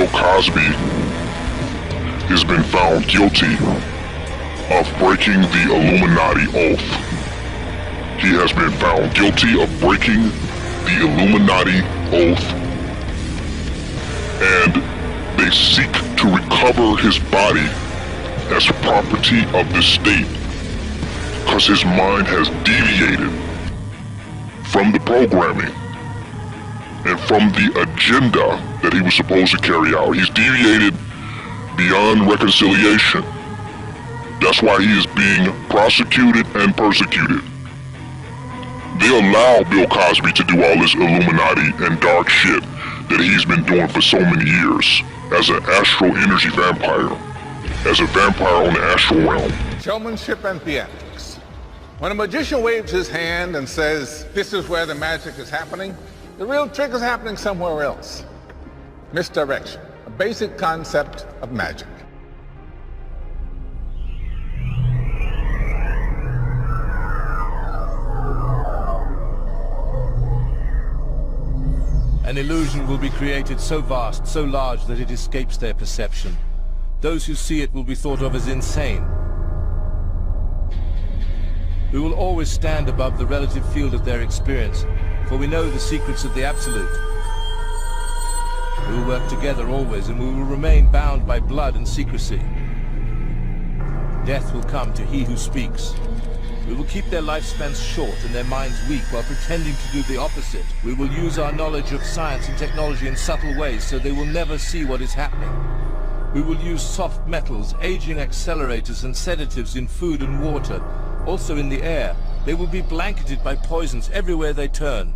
Bill Cosby has been found guilty of breaking the Illuminati oath. He has been found guilty of breaking the Illuminati oath, and they seek to recover his body as property of the state because his mind has deviated from the programming and from the agenda that he was supposed to carry out. He's deviated beyond reconciliation. That's why he is being prosecuted and persecuted. They allow Bill Cosby to do all this Illuminati and dark shit that he's been doing for so many years as an astral energy vampire, as a vampire on the astral realm. Showmanship and theatrics. When a magician waves his hand and says, "This is where the magic is happening," the real trick is happening somewhere else. Misdirection, a basic concept of magic. An illusion will be created so vast, so large that it escapes their perception. Those who see it will be thought of as insane. We will always stand above the relative field of their experience, for we know the secrets of the Absolute. We will work together always, and we will remain bound by blood and secrecy. Death will come to he who speaks. We will keep their lifespans short and their minds weak while pretending to do the opposite. We will use our knowledge of science and technology in subtle ways so they will never see what is happening. We will use soft metals, aging accelerators and sedatives in food and water, also in the air. They will be blanketed by poisons everywhere they turn.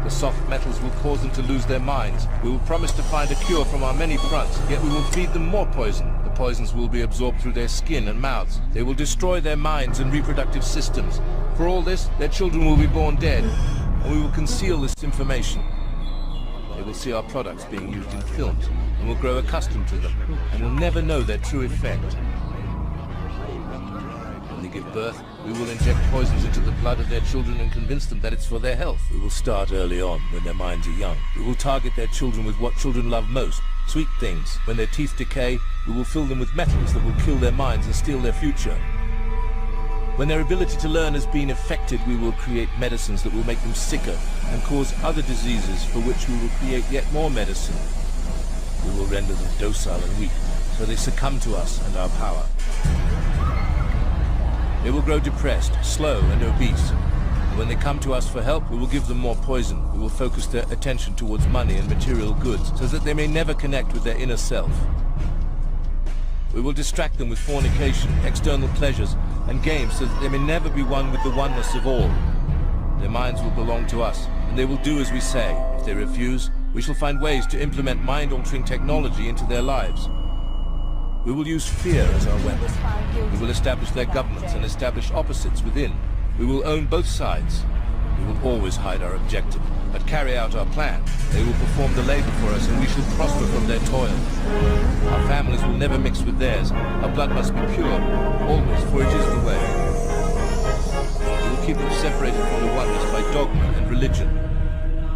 The soft metals will cause them to lose their minds. We will promise to find a cure from our many fronts, yet we will feed them more poison. The poisons will be absorbed through their skin and mouths. They will destroy their minds and reproductive systems. For all this, their children will be born dead, and we will conceal this information. They will see our products being used in films, and will grow accustomed to them, and will never know their true effect. When they give birth, we will inject poisons into the blood of their children and convince them that it's for their health. We will start early on, when their minds are young. We will target their children with what children love most, sweet things. When their teeth decay, we will fill them with metals that will kill their minds and steal their future. When their ability to learn has been affected, we will create medicines that will make them sicker and cause other diseases for which we will create yet more medicine. We will render them docile and weak, so they succumb to us and our power. They will grow depressed, slow and obese. And when they come to us for help, we will give them more poison. We will focus their attention towards money and material goods, so that they may never connect with their inner self. We will distract them with fornication, external pleasures, and games, so that they may never be one with the oneness of all. Their minds will belong to us, and they will do as we say. If they refuse, we shall find ways to implement mind-altering technology into their lives. We will use fear as our weapon. We will establish their governments and establish opposites within. We will own both sides. We will always hide our objective, but carry out our plan. They will perform the labor for us, and we shall prosper from their toil. Our families will never mix with theirs. Our blood must be pure, always, for it is the way. We will keep them separated from the oneness by dogma and religion.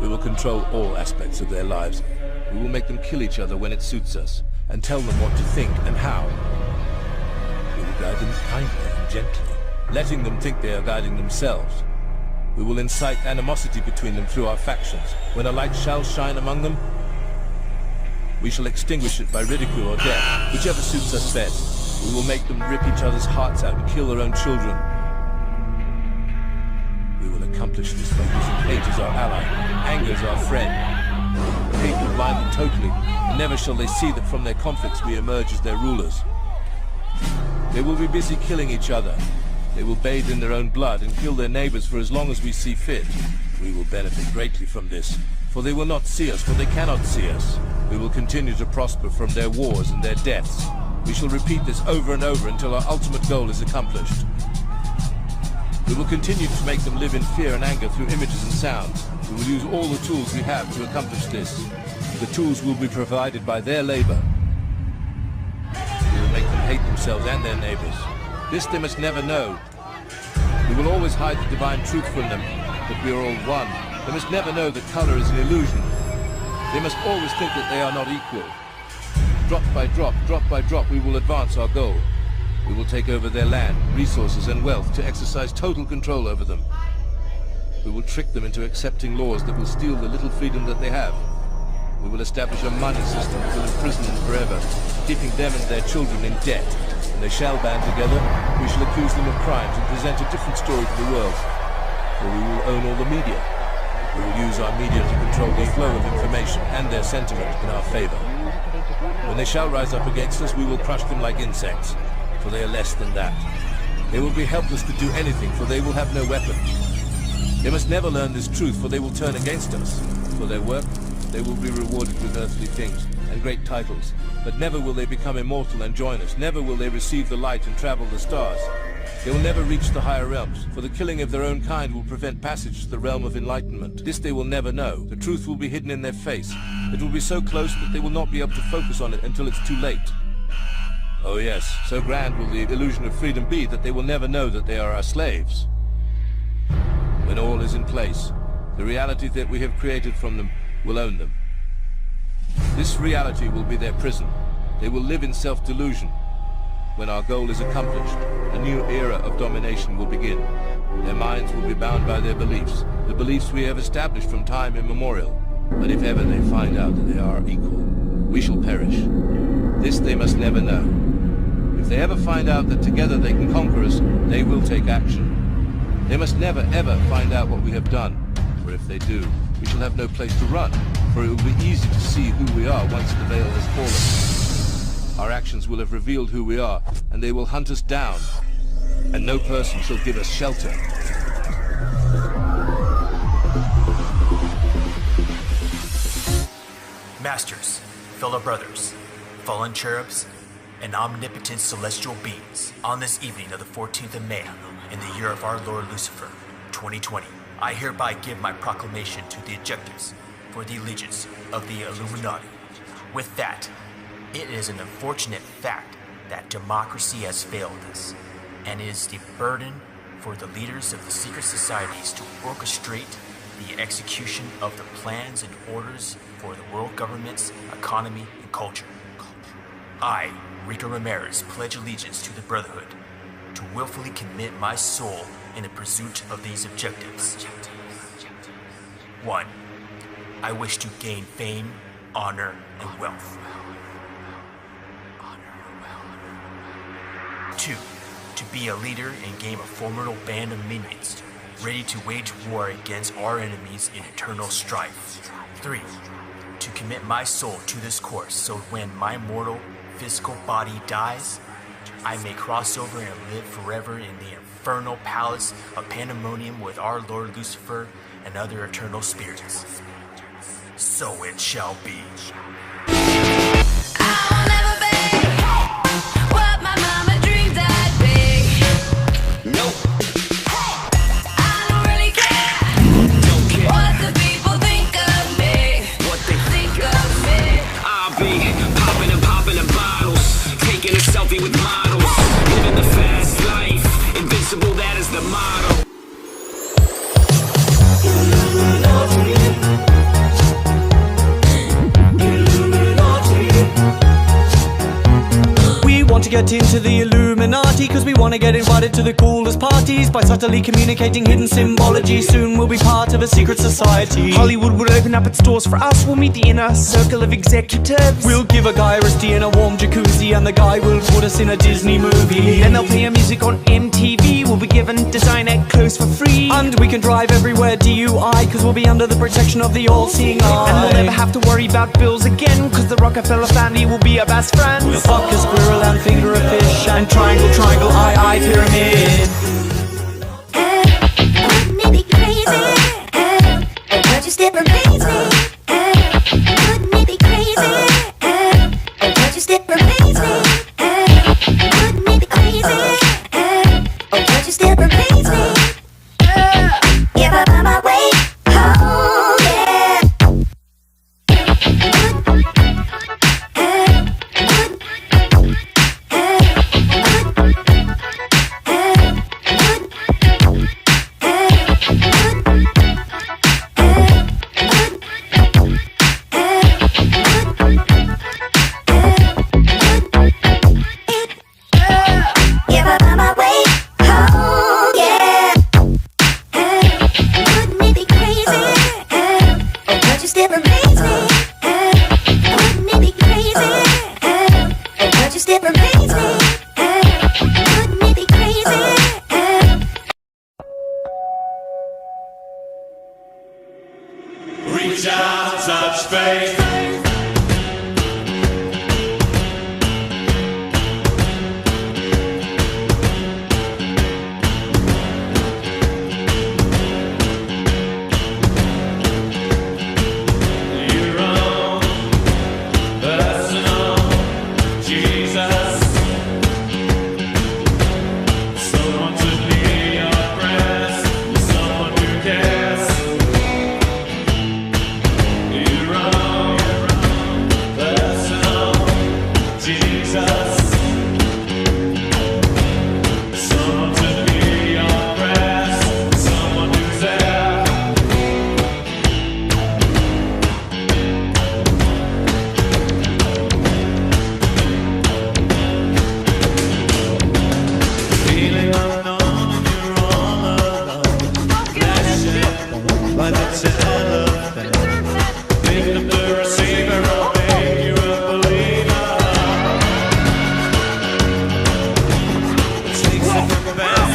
We will control all aspects of their lives. We will make them kill each other when it suits us, and tell them what to think and how. We will guide them kindly and gently, letting them think they are guiding themselves. We will incite animosity between them through our factions. When a light shall shine among them, we shall extinguish it by ridicule or death, whichever suits us best. We will make them rip each other's hearts out and kill their own children. We will accomplish this by using hate as our ally, anger as our friend. Hate will blind them totally, and never shall they see that from their conflicts we emerge as their rulers. They will be busy killing each other. They will bathe in their own blood and kill their neighbors for as long as we see fit. We will benefit greatly from this, for they will not see us, for they cannot see us. We will continue to prosper from their wars and their deaths. We shall repeat this over and over until our ultimate goal is accomplished. We will continue to make them live in fear and anger through images and sounds. We will use all the tools we have to accomplish this. The tools will be provided by their labor. We will make them hate themselves and their neighbors. This they must never know. We will always hide the divine truth from them, that we are all one. They must never know that color is an illusion. They must always think that they are not equal. Drop by drop, we will advance our goal. We will take over their land, resources, and wealth to exercise total control over them. We will trick them into accepting laws that will steal the little freedom that they have. We will establish a money system that will imprison them forever, keeping them and their children in debt. When they shall band together, we shall accuse them of crimes and present a different story to the world. For we will own all the media. We will use our media to control the flow of information and their sentiment in our favor. When they shall rise up against us, we will crush them like insects, for they are less than that. They will be helpless to do anything, for they will have no weapon. They must never learn this truth, for they will turn against us. For their work, they will be rewarded with earthly things and great titles, but never will they become immortal and join us. Never will they receive the light and travel the stars. They will never reach the higher realms, for the killing of their own kind will prevent passage to the realm of enlightenment. This they will never know. The truth will be hidden in their face. It will be so close that they will not be able to focus on it until it's too late. Oh yes, so grand will the illusion of freedom be that they will never know that they are our slaves. When all is in place, the reality that we have created from them will own them. This reality will be their prison. They will live in self-delusion. When our goal is accomplished, a new era of domination will begin. Their minds will be bound by their beliefs, the beliefs we have established from time immemorial. But if ever they find out that they are equal, we shall perish. This they must never know. If they ever find out that together they can conquer us, they will take action. They must never ever find out what we have done, for if they do, we shall have no place to run, for it will be easy to see who we are once the veil has fallen. Our actions will have revealed who we are, and they will hunt us down, and no person shall give us shelter. Masters, fellow brothers, fallen cherubs, and omnipotent celestial beings, on this evening of the 14th of May, in the year of our Lord Lucifer, 2020, I hereby give my proclamation to the objectives for the allegiance of the Illuminati. With that, it is an unfortunate fact that democracy has failed us, and it is the burden for the leaders of the secret societies to orchestrate the execution of the plans and orders for the world government's economy and culture. I, Rico Ramirez, pledge allegiance to the Brotherhood, to willfully commit my soul in the pursuit of these objectives. 1. I wish to gain fame, honor, and wealth. 2. To be a leader and gain a formidable band of minions, ready to wage war against our enemies in eternal strife. 3. To commit my soul to this course, so when my mortal physical body dies, I may cross over and live forever in the infernal palace of Pandemonium with our Lord Lucifer and other eternal spirits. So it shall be. I'll never be what my mama dreamed I'd be. Nope. I don't really care. Don't care. What the people think of me. What they Think of me. I'll be popping and bottles, taking a selfie with models, living the fast life, invincible, that is the motto. We want to get into the Illuminati, cause we want to get invited to the coolest parties by subtly communicating hidden symbology. Soon we'll be part of a secret society. Hollywood would open up its doors for us. We'll meet the inner circle of executives. We'll give a guy Rusty in a warm jacuzzi, and the guy will put us in a Disney movie. Then they'll play our music on MTV. We'll be given designer clothes for free. And we can drive everywhere DUI, cause we'll be under the protection of the all-seeing eye. And we'll never have to worry about bills again, cause the Rockefeller family will be our best friends. We'll fuck a squirrel and finger a fish, and triangle, triangle, eye, pyramid. Wouldn't it be crazy? Would you still amaze me? Wouldn't it be crazy? Would you still amaze me? Wouldn't it be crazy? Would you still amaze me? If I find my way home, yeah.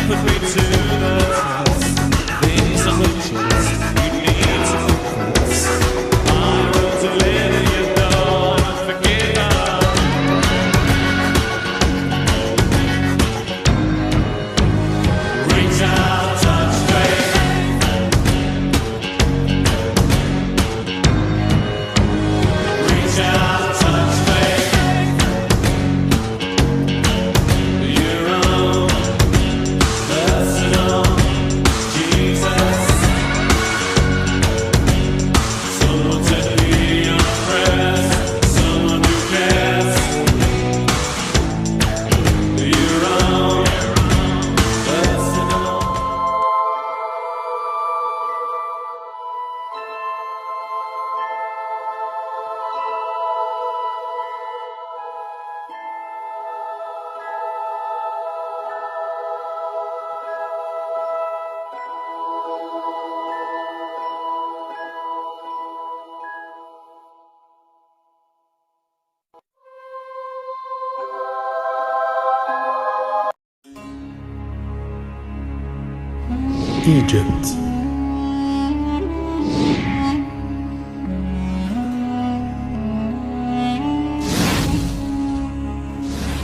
put me to the test. These are the chills you need to confess. I wrote a letter you don't forget. Reach out, touch faith. Reach out, touch faith. Your own personal Jesus. Someone to hear your prayers. Someone who cares. Your own personal. Egypt.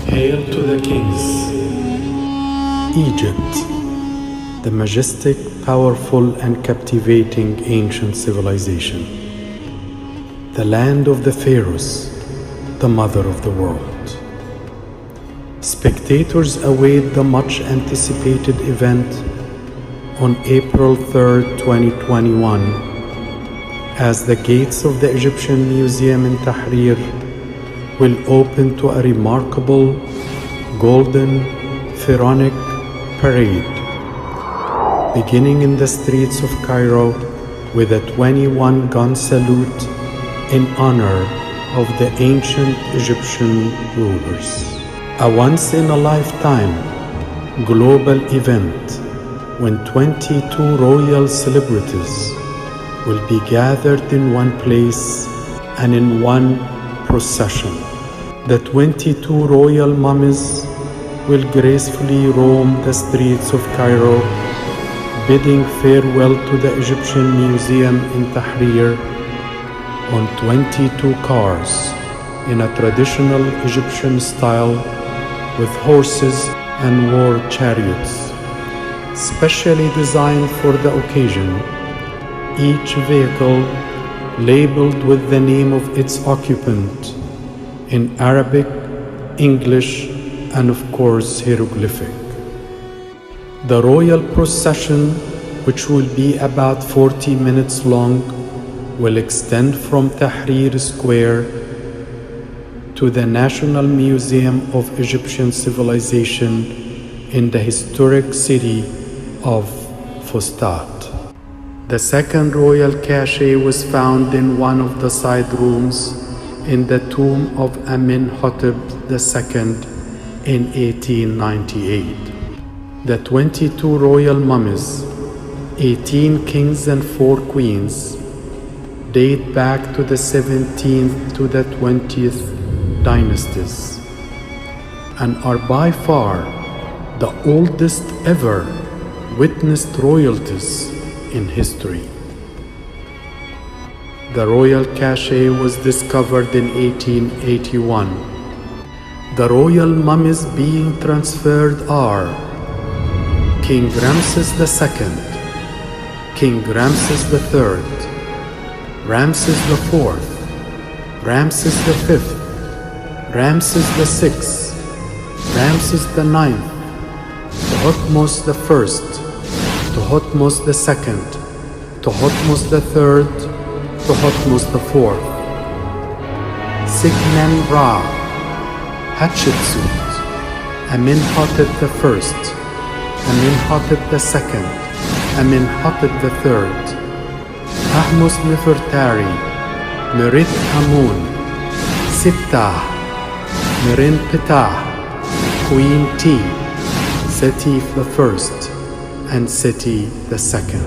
Hail to the kings. Egypt, the majestic, powerful and captivating ancient civilization. The land of the pharaohs, the mother of the world. Spectators await the much anticipated event on April 3rd, 2021, as the gates of the Egyptian Museum in Tahrir will open to a remarkable golden pharaonic parade, beginning in the streets of Cairo with a 21-gun salute in honor of the ancient Egyptian rulers. A once-in-a-lifetime global event when 22 royal celebrities will be gathered in one place and in one procession. The 22 royal mummies will gracefully roam the streets of Cairo, bidding farewell to the Egyptian Museum in Tahrir on 22 cars in a traditional Egyptian style with horses and war chariots. Specially designed for the occasion, each vehicle labeled with the name of its occupant in Arabic, English, and of course hieroglyphic. The royal procession, which will be about 40 minutes long, will extend from Tahrir Square to the National Museum of Egyptian Civilization in the historic city of Fustat. The second royal cache was found in one of the side rooms in the tomb of Amenhotep II in 1898. The 22 royal mummies, 18 kings and 4 queens, date back to the 17th to the 20th dynasties and are by far the oldest ever witnessed royalties in history. The royal cache was discovered in 1881. The royal mummies being transferred are King Ramses II, King Ramses III, Ramses IV, Ramses V, Ramses VI, Ramses IX, Thutmose I, Thutmose II, Thutmose III, Thutmose IV, Sigmen-Ra, Hatshepsut, Amenhotep I, Amenhotep II, Amenhotep III, Ahmose Nefertari, Merit Amun, Siptah, Merenptah, Queen T, Seti I, and Seti II.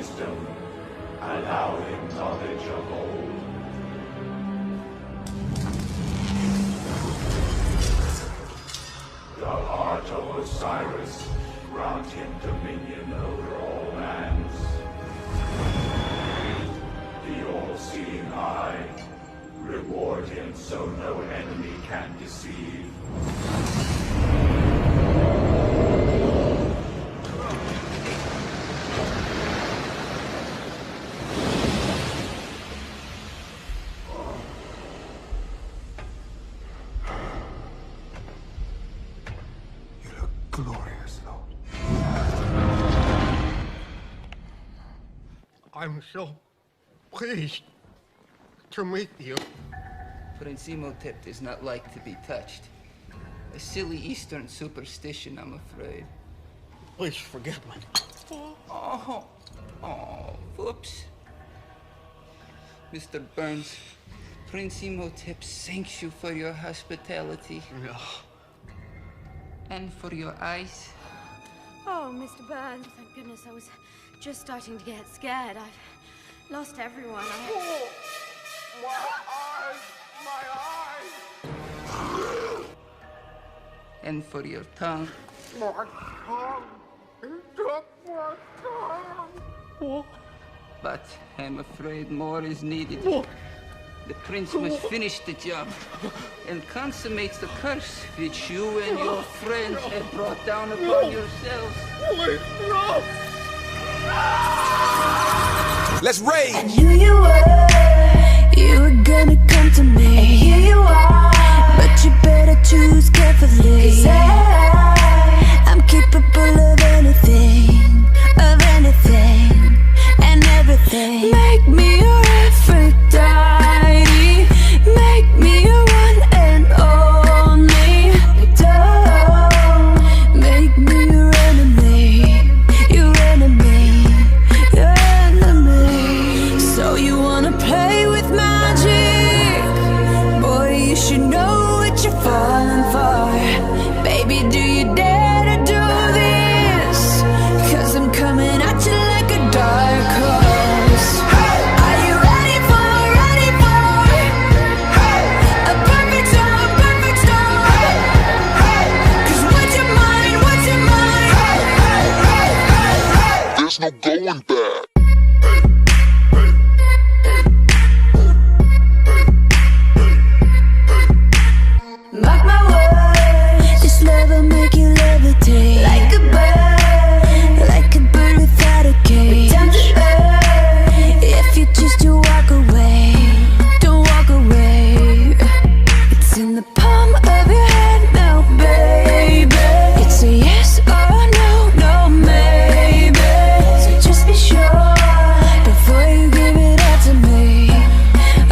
wisdom, allowing knowledge of old. The heart of Osiris, grant him dominion over all lands. The all-seeing eye, reward him so no enemy can deceive. Glorious, Lord. I'm so pleased to meet you. Prince Imhotep does not like to be touched. A silly Eastern superstition, I'm afraid. Please forgive me. Oh, whoops. Mr. Burns, Prince Imhotep thanks you for your hospitality. No. And for your eyes. Oh, Mr. Burns, thank goodness. I was just starting to get scared. I've lost everyone. My eyes! And for your tongue. My tongue! He took my tongue! But I'm afraid more is needed. The prince must finish the job and consummate the curse which you and your friends have brought down upon yourselves. Please, no! Let's raid! I knew you were gonna come to me. And here you are, but you better choose carefully. 'Cause I'm capable of anything, and everything. Make me your Aphrodite, make me your one and only. Don't make me your enemy, your enemy, your enemy. So you wanna play with magic? Boy, you should know what you're falling for. Baby, do you dare to do this? 'Cause I'm coming at you like a dark horse. Are you ready for a perfect storm, perfect storm? 'Cause what's your mind, what's your mind? There's no going back. Mark my words, this love will make you levitate like a bird without a cage. Time to earn. If you choose to walk away, don't walk away. It's in the palm of your hand now, baby. It's a yes or no, no maybe. So just be sure before you give it all to me,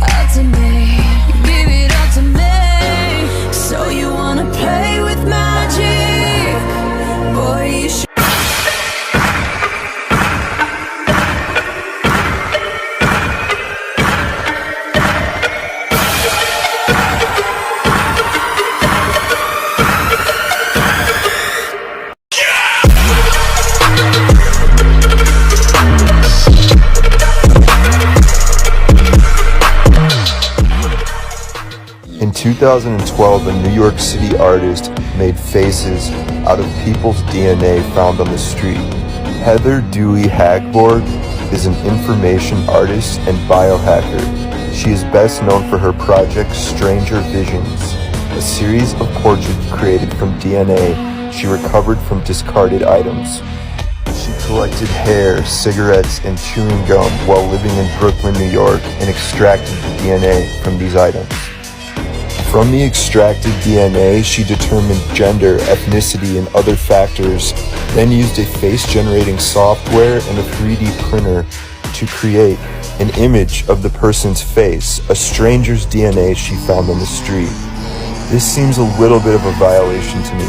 all to me. Give it all to me. So you wanna play with magic? Boy, you should. In 2012, a New York City artist made faces out of people's DNA found on the street. Heather Dewey Hagborg is an information artist and biohacker. She is best known for her project Stranger Visions, a series of portraits created from DNA she recovered from discarded items. She collected hair, cigarettes, and chewing gum while living in Brooklyn, New York, and extracted the DNA from these items. From the extracted DNA, she determined gender, ethnicity, and other factors, then used a face-generating software and a 3D printer to create an image of the person's face, a stranger's DNA she found on the street. This seems a little bit of a violation to me.